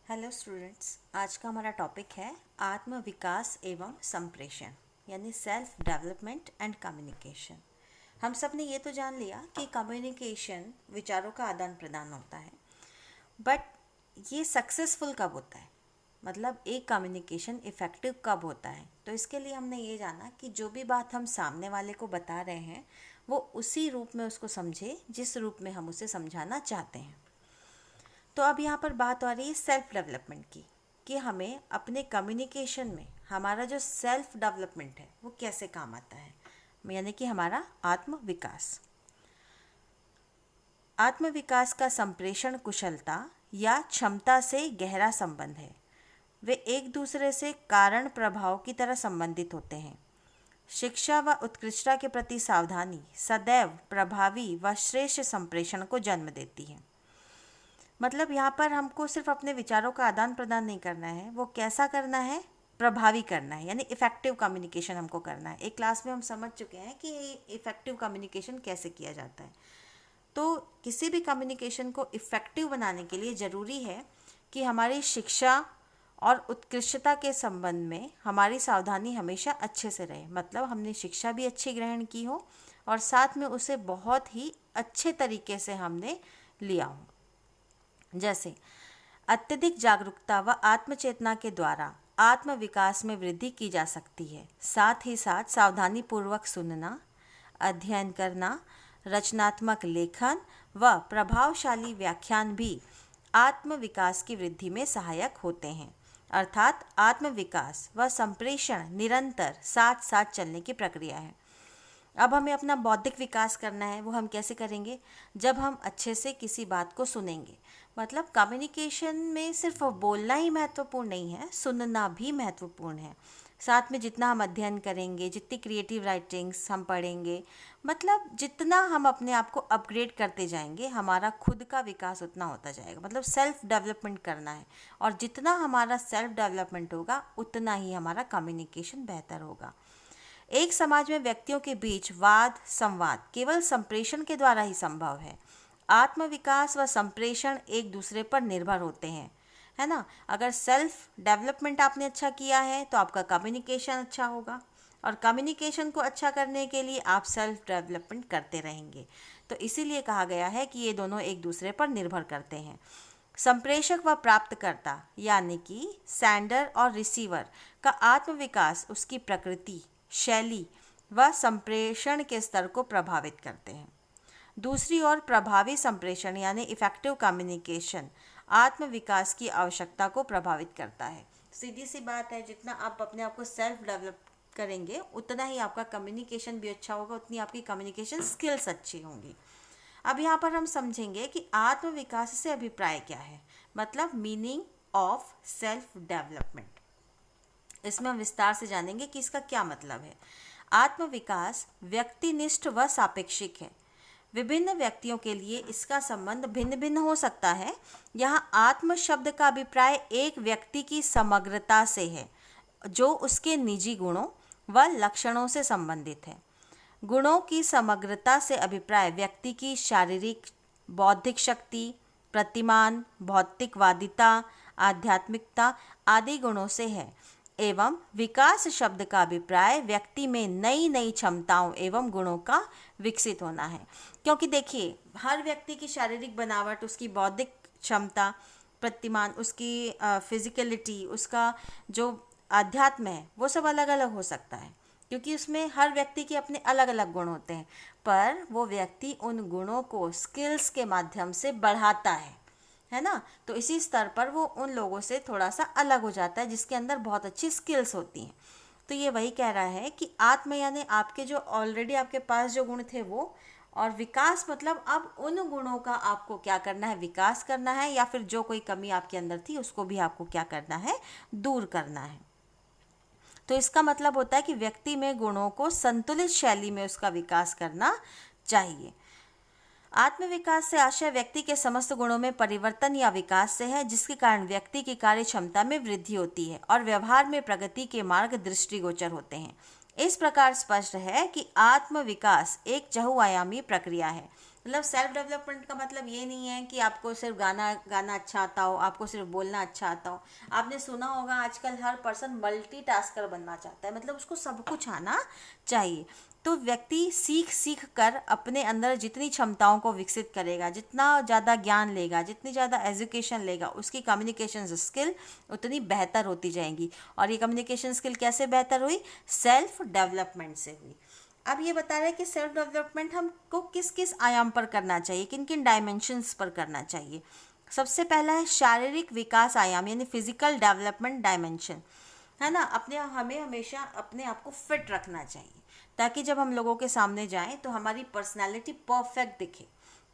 Hello students, आज का हमारा टॉपिक है आत्म विकास एवं संप्रेषण यानी सेल्फ डेवलपमेंट एंड कम्युनिकेशन। हम सब ने ये तो जान लिया कि कम्युनिकेशन विचारों का आदान प्रदान होता है, बट ये सक्सेसफुल कब होता है, मतलब एक कम्युनिकेशन इफ़ेक्टिव कब होता है। तो इसके लिए हमने ये जाना कि जो भी बात हम सामने वाले को बता रहे हैं वो उसी रूप में उसको समझे जिस रूप में हम उसे समझाना चाहते हैं। तो अब यहाँ पर बात आ रही है सेल्फ डेवलपमेंट की, कि हमें अपने कम्युनिकेशन में हमारा जो सेल्फ डेवलपमेंट है वो कैसे काम आता है, यानी कि हमारा आत्म विकास। आत्म विकास का संप्रेषण कुशलता या क्षमता से गहरा संबंध है। वे एक दूसरे से कारण प्रभाव की तरह संबंधित होते हैं। शिक्षा व उत्कृष्टता के प्रति सावधानी सदैव प्रभावी व श्रेष्ठ संप्रेषण को जन्म देती है। मतलब यहाँ पर हमको सिर्फ अपने विचारों का आदान प्रदान नहीं करना है, वो कैसा करना है, प्रभावी करना है, यानी इफ़ेक्टिव कम्युनिकेशन हमको करना है। एक क्लास में हम समझ चुके हैं कि इफ़ेक्टिव कम्युनिकेशन कैसे किया जाता है। तो किसी भी कम्युनिकेशन को इफ़ेक्टिव बनाने के लिए ज़रूरी है कि हमारी शिक्षा और उत्कृष्टता के संबंध में हमारी सावधानी हमेशा अच्छे से रहे। मतलब हमने शिक्षा भी अच्छी ग्रहण की हो और साथ में उसे बहुत ही अच्छे तरीके से हमने लिया हो। जैसे अत्यधिक जागरूकता व आत्मचेतना के द्वारा आत्म विकास में वृद्धि की जा सकती है। साथ ही साथ सावधानी पूर्वक सुनना, अध्ययन करना, रचनात्मक लेखन व प्रभावशाली व्याख्यान भी आत्म विकास की वृद्धि में सहायक होते हैं। अर्थात आत्म विकास व संप्रेषण निरंतर साथ साथ चलने की प्रक्रिया है। अब हमें अपना बौद्धिक विकास करना है, वो हम कैसे करेंगे? जब हम अच्छे से किसी बात को सुनेंगे। मतलब कम्युनिकेशन में सिर्फ बोलना ही महत्वपूर्ण नहीं है, सुनना भी महत्वपूर्ण है। साथ में जितना हम अध्ययन करेंगे, जितनी क्रिएटिव राइटिंग्स हम पढ़ेंगे, मतलब जितना हम अपने आप को अपग्रेड करते जाएंगे, हमारा खुद का विकास उतना होता जाएगा। मतलब सेल्फ डेवलपमेंट करना है, और जितना हमारा सेल्फ डेवलपमेंट होगा उतना ही हमारा कम्युनिकेशन बेहतर होगा। एक समाज में व्यक्तियों के बीच वाद संवाद केवल संप्रेषण के द्वारा ही संभव है। आत्म विकास व संप्रेषण एक दूसरे पर निर्भर होते हैं, है ना। अगर सेल्फ डेवलपमेंट आपने अच्छा किया है तो आपका कम्युनिकेशन अच्छा होगा, और कम्युनिकेशन को अच्छा करने के लिए आप सेल्फ डेवलपमेंट करते रहेंगे। तो इसीलिए कहा गया है कि ये दोनों एक दूसरे पर निर्भर करते हैं। संप्रेषक व प्राप्तकर्ता यानी कि सेंडर और रिसीवर का आत्म विकास उसकी प्रकृति, शैली व संप्रेषण के स्तर को प्रभावित करते हैं। दूसरी ओर प्रभावी संप्रेषण यानी इफ़ेक्टिव कम्युनिकेशन आत्म विकास की आवश्यकता को प्रभावित करता है। सीधी सी बात है, जितना आप अपने आप को सेल्फ डेवलप करेंगे उतना ही आपका कम्युनिकेशन भी अच्छा होगा, उतनी आपकी कम्युनिकेशन स्किल्स अच्छी होंगी। अब यहाँ पर हम समझेंगे कि आत्म विकास से अभिप्राय क्या है, मतलब मीनिंग ऑफ सेल्फ डेवलपमेंट। इसमें हम विस्तार से जानेंगे कि इसका क्या मतलब है। आत्म विकास व्यक्तिनिष्ठ व सापेक्षिक है। विभिन्न व्यक्तियों के लिए इसका संबंध भिन्न भिन्न हो सकता है। यहाँ आत्म शब्द का अभिप्राय एक व्यक्ति की समग्रता से है, जो उसके निजी गुणों व लक्षणों से संबंधित है। गुणों की समग्रता से अभिप्राय व्यक्ति की शारीरिक, बौद्धिक शक्ति, प्रतिमान, भौतिकवादिता, आध्यात्मिकता आदि गुणों से है। एवं विकास शब्द का अभिप्राय व्यक्ति में नई नई क्षमताओं एवं गुणों का विकसित होना है। क्योंकि देखिए, हर व्यक्ति की शारीरिक बनावट, उसकी बौद्धिक क्षमता, प्रतिमान, उसकी फिजिकलिटी, उसका जो अध्यात्म है, वो सब अलग अलग हो सकता है, क्योंकि उसमें हर व्यक्ति के अपने अलग अलग गुण होते हैं। पर वो व्यक्ति उन गुणों को स्किल्स के माध्यम से बढ़ाता है ना। तो इसी स्तर पर वो उन लोगों से थोड़ा सा अलग हो जाता है जिसके अंदर बहुत अच्छी स्किल्स होती हैं। तो ये वही कह रहा है कि आत्म यानी आपके जो ऑलरेडी आपके पास जो गुण थे वो, और विकास मतलब अब उन गुणों का आपको क्या करना है, विकास करना है, या फिर जो कोई कमी आपके अंदर थी उसको भी आपको क्या करना है, दूर करना है। तो इसका मतलब होता है कि व्यक्ति में गुणों को संतुलित शैली में उसका विकास करना चाहिए। आत्मविकास से आशय व्यक्ति के समस्त गुणों में परिवर्तन या विकास से है, जिसके कारण व्यक्ति की कार्य क्षमता में वृद्धि होती है और व्यवहार में प्रगति के मार्ग दृष्टिगोचर होते हैं। इस प्रकार स्पष्ट है कि आत्म विकास एक बहुआयामी प्रक्रिया है। मतलब सेल्फ डेवलपमेंट का मतलब ये नहीं है कि आपको सिर्फ गाना गाना अच्छा आता हो, आपको सिर्फ बोलना अच्छा आता हो। आपने सुना होगा आजकल हर पर्सन मल्टीटास्कर बनना चाहता है, मतलब उसको सब कुछ आना चाहिए। तो व्यक्ति सीख सीख कर अपने अंदर जितनी क्षमताओं को विकसित करेगा, जितना ज़्यादा ज्ञान लेगा, जितनी ज़्यादा एजुकेशन लेगा, उसकी कम्युनिकेशन स्किल उतनी बेहतर होती जाएंगी। और ये कम्युनिकेशन स्किल कैसे बेहतर हुई? सेल्फ डेवलपमेंट से हुई। अब ये बता रहे हैं कि सेल्फ डेवलपमेंट हमको किस किस आयाम पर करना चाहिए, किन किन डायमेंशंस पर करना चाहिए। सबसे पहला है शारीरिक विकास आयाम, यानी फिजिकल डेवलपमेंट डायमेंशन, है ना। हमें हमेशा अपने आप को फिट रखना चाहिए, ताकि जब हम लोगों के सामने जाएं तो हमारी पर्सनैलिटी परफेक्ट दिखे।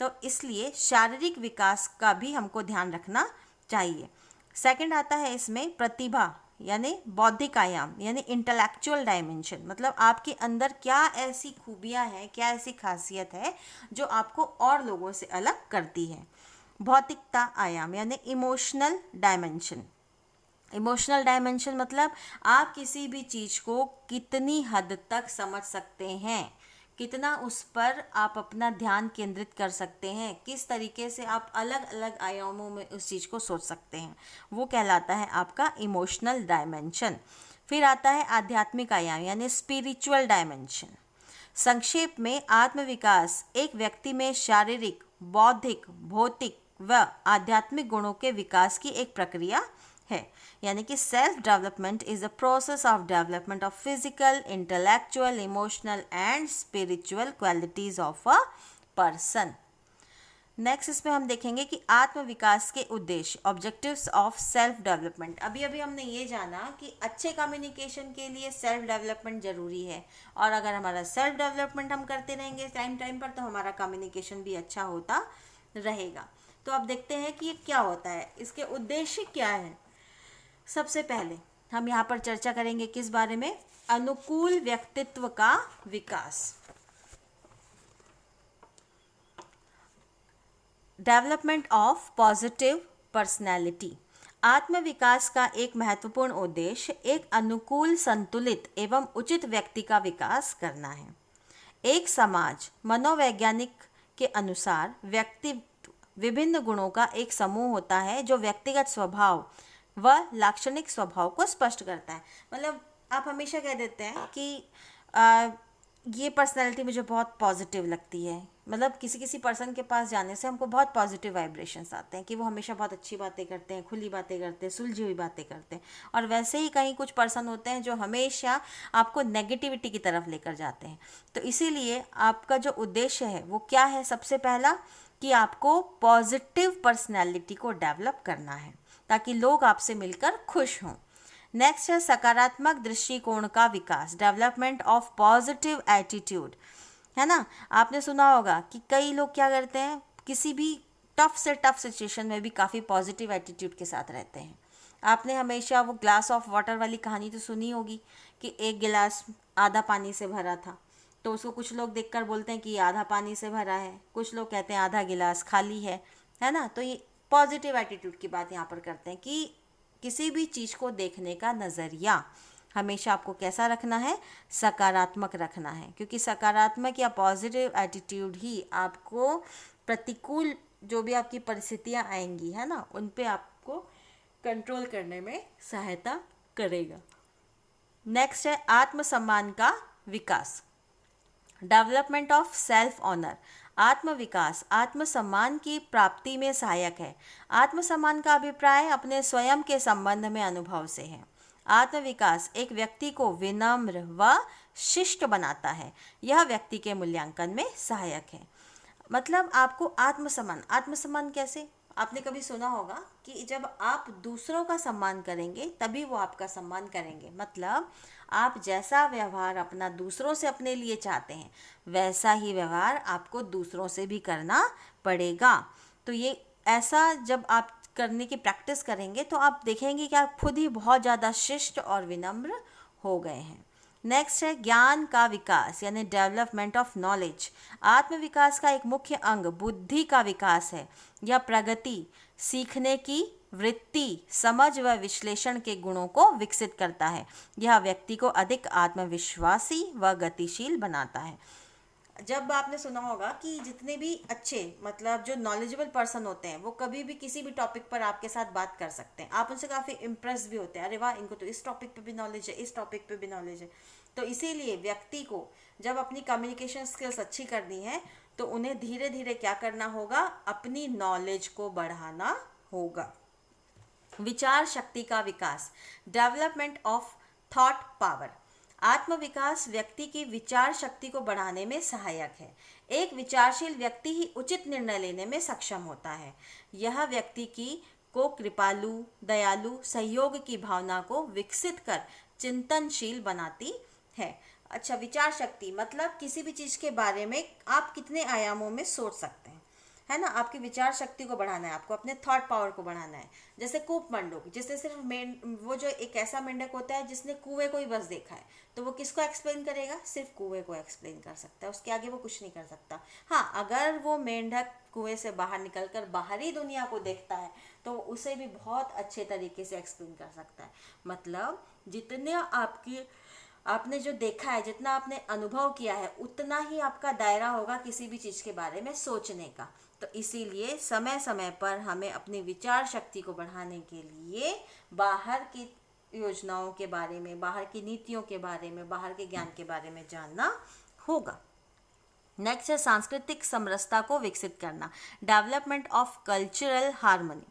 तो इसलिए शारीरिक विकास का भी हमको ध्यान रखना चाहिए। सेकंड आता है इसमें प्रतिभा, यानी बौद्धिक आयाम, यानी इंटेलेक्चुअल डायमेंशन, मतलब आपके अंदर क्या ऐसी खूबियां हैं, क्या ऐसी खासियत है जो आपको और लोगों से अलग करती है। भौतिकता आयाम, यानी इमोशनल डायमेंशन। इमोशनल डायमेंशन मतलब आप किसी भी चीज़ को कितनी हद तक समझ सकते हैं, कितना उस पर आप अपना ध्यान केंद्रित कर सकते हैं, किस तरीके से आप अलग अलग आयामों में उस चीज़ को सोच सकते हैं, वो कहलाता है आपका इमोशनल डायमेंशन। फिर आता है आध्यात्मिक आयाम, यानी स्पिरिचुअल डायमेंशन। संक्षेप में आत्मविकास एक व्यक्ति में शारीरिक, बौद्धिक, भौतिक व आध्यात्मिक गुणों के विकास की एक प्रक्रिया है। यानी कि self development is a process of development of physical, intellectual, emotional and spiritual qualities of a person. Next इसमें हम देखेंगे कि आत्मविकास के उद्देश्य, ऑब्जेक्टिव्स ऑफ सेल्फ डेवलपमेंट। अभी अभी हमने ये जाना कि अच्छे कम्युनिकेशन के लिए सेल्फ डेवलपमेंट ज़रूरी है, और अगर हमारा सेल्फ डेवलपमेंट हम करते रहेंगे टाइम टाइम पर, तो हमारा कम्युनिकेशन भी अच्छा होता रहेगा। तो अब देखते हैं कि ये क्या होता है, इसके उद्देश्य क्या है। सबसे पहले हम यहाँ पर चर्चा करेंगे किस बारे में? अनुकूल व्यक्तित्व का विकास। Development of positive personality. आत्मविकास का एक महत्वपूर्ण उद्देश्य एक अनुकूल, संतुलित एवं उचित व्यक्ति का विकास करना है। एक समाज मनोवैज्ञानिक के अनुसार व्यक्तित्व विभिन्न गुणों का एक समूह होता है जो व्यक्तिगत स्वभाव व लाक्षणिक स्वभाव को स्पष्ट करता है। मतलब आप हमेशा कह देते हैं कि ये पर्सनैलिटी मुझे बहुत पॉजिटिव लगती है, मतलब किसी किसी पर्सन के पास जाने से हमको बहुत पॉजिटिव वाइब्रेशंस आते हैं कि वो हमेशा बहुत अच्छी बातें करते हैं, खुली बातें करते हैं, सुलझी हुई बातें करते हैं। और वैसे ही कहीं कुछ पर्सन होते हैं जो हमेशा आपको नेगेटिविटी की तरफ लेकर जाते हैं। तो इसीलिए आपका जो उद्देश्य है वो क्या है? सबसे पहला कि आपको पॉजिटिव पर्सनैलिटी को डेवलप करना है ताकि लोग आपसे मिलकर खुश हों। नेक्स्ट है सकारात्मक दृष्टिकोण का विकास, डेवलपमेंट ऑफ पॉजिटिव एटीट्यूड, है ना। आपने सुना होगा कि कई लोग क्या करते हैं, किसी भी टफ से टफ सिचुएशन में भी काफ़ी पॉजिटिव एटीट्यूड के साथ रहते हैं। आपने हमेशा वो ग्लास ऑफ वाटर वाली कहानी तो सुनी होगी कि एक गिलास आधा पानी से भरा था, तो उसको कुछ लोग देखकर बोलते हैं कि ये आधा पानी से भरा है, कुछ लोग कहते हैं आधा गिलास खाली है ना। तो ये पॉजिटिव एटीट्यूड की बात यहाँ पर करते हैं कि किसी भी चीज़ को देखने का नज़रिया हमेशा आपको कैसा रखना है? सकारात्मक रखना है, क्योंकि सकारात्मक या पॉजिटिव एटीट्यूड ही आपको प्रतिकूल जो भी आपकी परिस्थितियाँ आएंगी, है ना, उन पे आपको कंट्रोल करने में सहायता करेगा। नेक्स्ट है आत्मसम्मान का विकास, डेवलपमेंट ऑफ सेल्फ ऑनर। आत्मविकास आत्मसम्मान की प्राप्ति में सहायक है। आत्मसम्मान का अभिप्राय अपने स्वयं के संबंध में अनुभव से है। आत्मविकास एक व्यक्ति को विनम्र व शिष्ट बनाता है। यह व्यक्ति के मूल्यांकन में सहायक है। मतलब आपको आत्मसम्मान कैसे? आपने कभी सुना होगा कि जब आप दूसरों का सम्मान करेंगे तभी वो आपका सम्मान करेंगे। मतलब आप जैसा व्यवहार अपना दूसरों से अपने लिए चाहते हैं वैसा ही व्यवहार आपको दूसरों से भी करना पड़ेगा। तो ये ऐसा जब आप करने की प्रैक्टिस करेंगे तो आप देखेंगे कि आप खुद ही बहुत ज़्यादा शिष्ट और विनम्र हो गए हैं। नेक्स्ट है ज्ञान का विकास, यानी डेवलपमेंट ऑफ नॉलेज। आत्मविकास का एक मुख्य अंग बुद्धि का विकास है। यह प्रगति, सीखने की वृत्ति, समझ व विश्लेषण के गुणों को विकसित करता है। यह व्यक्ति को अधिक आत्मविश्वासी व गतिशील बनाता है। जब आपने सुना होगा कि जितने भी अच्छे मतलब जो नॉलेजेबल पर्सन होते हैं वो कभी भी किसी भी टॉपिक पर आपके साथ बात कर सकते हैं, आप उनसे काफ़ी इम्प्रेस भी होते हैं, अरे वाह इनको तो इस टॉपिक पे भी नॉलेज है, इस टॉपिक पे भी नॉलेज है। तो इसीलिए व्यक्ति को जब अपनी कम्युनिकेशन स्किल्स अच्छी करनी है तो उन्हें धीरे धीरे क्या करना होगा, अपनी नॉलेज को बढ़ाना होगा। विचार शक्ति का विकास, डेवलपमेंट ऑफ थॉट पावर। आत्मविकास व्यक्ति की विचार शक्ति को बढ़ाने में सहायक है। एक विचारशील व्यक्ति ही उचित निर्णय लेने में सक्षम होता है। यह व्यक्ति की को कृपालु, दयालु, सहयोग की भावना को विकसित कर चिंतनशील बनाती है। अच्छा, विचार शक्ति मतलब किसी भी चीज़ के बारे में आप कितने आयामों में सोच सकते हैं, है ना। आपकी विचार शक्ति को बढ़ाना है, आपको अपने थॉट पावर को बढ़ाना है। जैसे कूप मंडूक, जिससे सिर्फ वो जो एक ऐसा मेंढक होता है जिसने कुएं को ही बस देखा है, तो वो किसको एक्सप्लेन करेगा, सिर्फ कुएं को एक्सप्लेन कर सकता है, उसके आगे वो कुछ नहीं कर सकता। हाँ, अगर वो मेंढक कुएं से बाहर निकलकर बाहरी दुनिया को देखता है तो उसे भी बहुत अच्छे तरीके से एक्सप्लेन कर सकता है। मतलब जितने आपने जो देखा है, जितना आपने अनुभव किया है, उतना ही आपका दायरा होगा किसी भी चीज़ के बारे में सोचने का। तो इसीलिए समय समय पर हमें अपनी विचार शक्ति को बढ़ाने के लिए बाहर की योजनाओं के बारे में, बाहर की नीतियों के बारे में, बाहर के ज्ञान के बारे में जानना होगा। नेक्स्ट है सांस्कृतिक समरसता को विकसित करना, डेवलपमेंट ऑफ कल्चरल हार्मनी।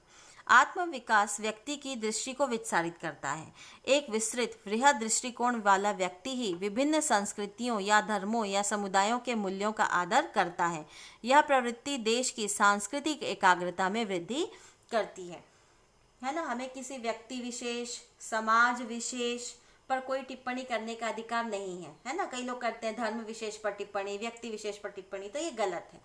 आत्मविकास व्यक्ति की दृष्टि को विस्तारित करता है। एक विस्तृत वृहद दृष्टिकोण वाला व्यक्ति ही विभिन्न संस्कृतियों या धर्मों या समुदायों के मूल्यों का आदर करता है। यह प्रवृत्ति देश की सांस्कृतिक एकाग्रता में वृद्धि करती है ना। हमें किसी व्यक्ति विशेष, समाज विशेष पर कोई टिप्पणी करने का अधिकार नहीं है ना। कई लोग करते हैं धर्म विशेष पर टिप्पणी, व्यक्ति विशेष पर टिप्पणी, तो ये गलत है,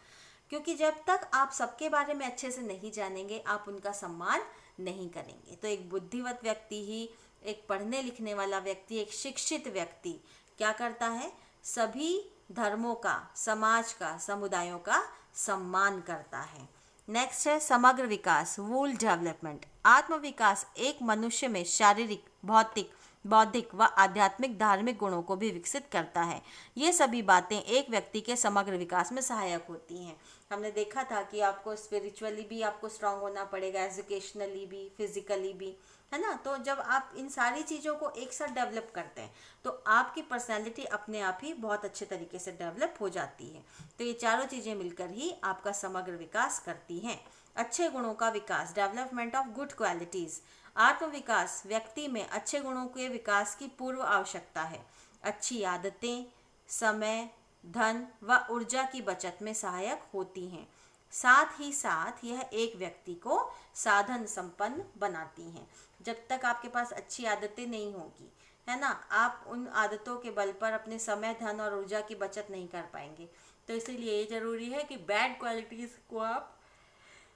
क्योंकि जब तक आप सबके बारे में अच्छे से नहीं जानेंगे आप उनका सम्मान नहीं करेंगे। तो एक बुद्धिवत व्यक्ति ही, एक पढ़ने लिखने वाला व्यक्ति, एक शिक्षित व्यक्ति क्या करता है, सभी धर्मों का, समाज का, समुदायों का सम्मान करता है। नेक्स्ट है समग्र विकास, वूल डेवलपमेंट। आत्मविकास एक मनुष्य में शारीरिक, भौतिक, बौद्धिक व आध्यात्मिक धार्मिक गुणों को भी विकसित करता है। ये सभी बातें एक व्यक्ति के समग्र विकास में सहायक होती हैं। हमने देखा था कि आपको स्पिरिचुअली भी आपको स्ट्रांग होना पड़ेगा, एजुकेशनली भी, फिजिकली भी, है ना। तो जब आप इन सारी चीज़ों को एक साथ डेवलप करते हैं तो आपकी पर्सनैलिटी अपने आप ही बहुत अच्छे तरीके से डेवलप हो जाती है। तो ये चारों चीज़ें मिलकर ही आपका समग्र विकास करती हैं। अच्छे गुणों का विकास, डेवलपमेंट ऑफ गुड क्वालिटीज़। आत्मविकास व्यक्ति में अच्छे गुणों के विकास की पूर्व आवश्यकता है। अच्छी आदतें समय, धन व ऊर्जा की बचत में सहायक होती हैं। साथ ही साथ यह एक व्यक्ति को साधन संपन्न बनाती हैं। जब तक आपके पास अच्छी आदतें नहीं होगी, है ना, आप उन आदतों के बल पर अपने समय, धन और ऊर्जा की बचत नहीं कर पाएंगे। तो इसीलिए ये जरूरी है कि बैड क्वालिटीज़ को आप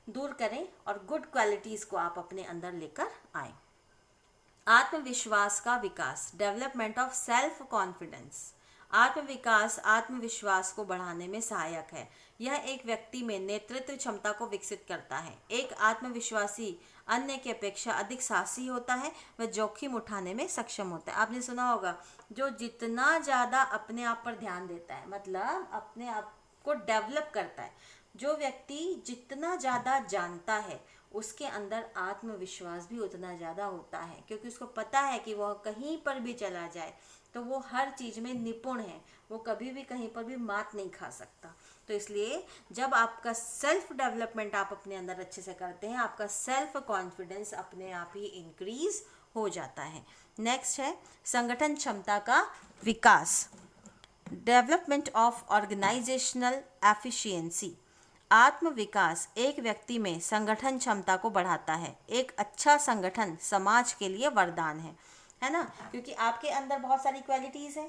दूर करें और गुड क्वालिटीज़ को आप अपने अंदर लेकर आएं। आत्मविश्वास का विकास, डेवलपमेंट ऑफ सेल्फ कॉन्फिडेंस। आत्मविकास आत्मविश्वास को बढ़ाने में सहायक है। यह एक व्यक्ति में नेतृत्व क्षमता को विकसित करता है। एक आत्मविश्वासी अन्य की अपेक्षा अधिक साहसी होता है, वह जोखिम उठाने में सक्षम होता है। आपने सुना होगा, जो जितना ज़्यादा अपने आप पर ध्यान देता है, मतलब अपने आप को डेवलप करता है, जो व्यक्ति जितना ज़्यादा जानता है उसके अंदर आत्मविश्वास भी उतना ज़्यादा होता है, क्योंकि उसको पता है कि वह कहीं पर भी चला जाए तो वो हर चीज़ में निपुण है, वो कभी भी कहीं पर भी मात नहीं खा सकता। तो इसलिए जब आपका सेल्फ डेवलपमेंट आप अपने अंदर अच्छे से करते हैं, आपका सेल्फ कॉन्फिडेंस अपने आप ही इंक्रीज हो जाता है। नेक्स्ट है संगठन क्षमता का विकास, डेवलपमेंट ऑफ ऑर्गेनाइजेशनल एफिशिएंसी। आत्मविकास एक व्यक्ति में संगठन क्षमता को बढ़ाता है। एक अच्छा संगठन समाज के लिए वरदान है ना, क्योंकि आपके अंदर बहुत सारी क्वालिटीज़ हैं।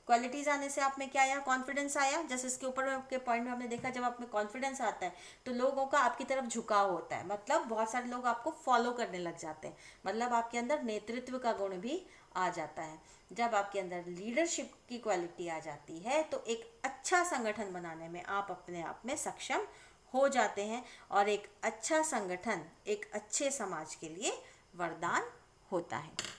क्वालिटीज़ आने से आप में क्या आया, कॉन्फिडेंस आया। जैसे इसके ऊपर के पॉइंट में हमने देखा, जब आप में कॉन्फिडेंस आता है तो लोगों का आपकी तरफ झुकाव होता है, मतलब बहुत सारे लोग आपको फॉलो करने लग जाते हैं, मतलब आपके अंदर नेतृत्व का गुण भी आ जाता है। जब आपके अंदर लीडरशिप की क्वालिटी आ जाती है तो एक अच्छा संगठन बनाने में आप अपने आप में सक्षम हो जाते हैं, और एक अच्छा संगठन एक अच्छे समाज के लिए वरदान होता है।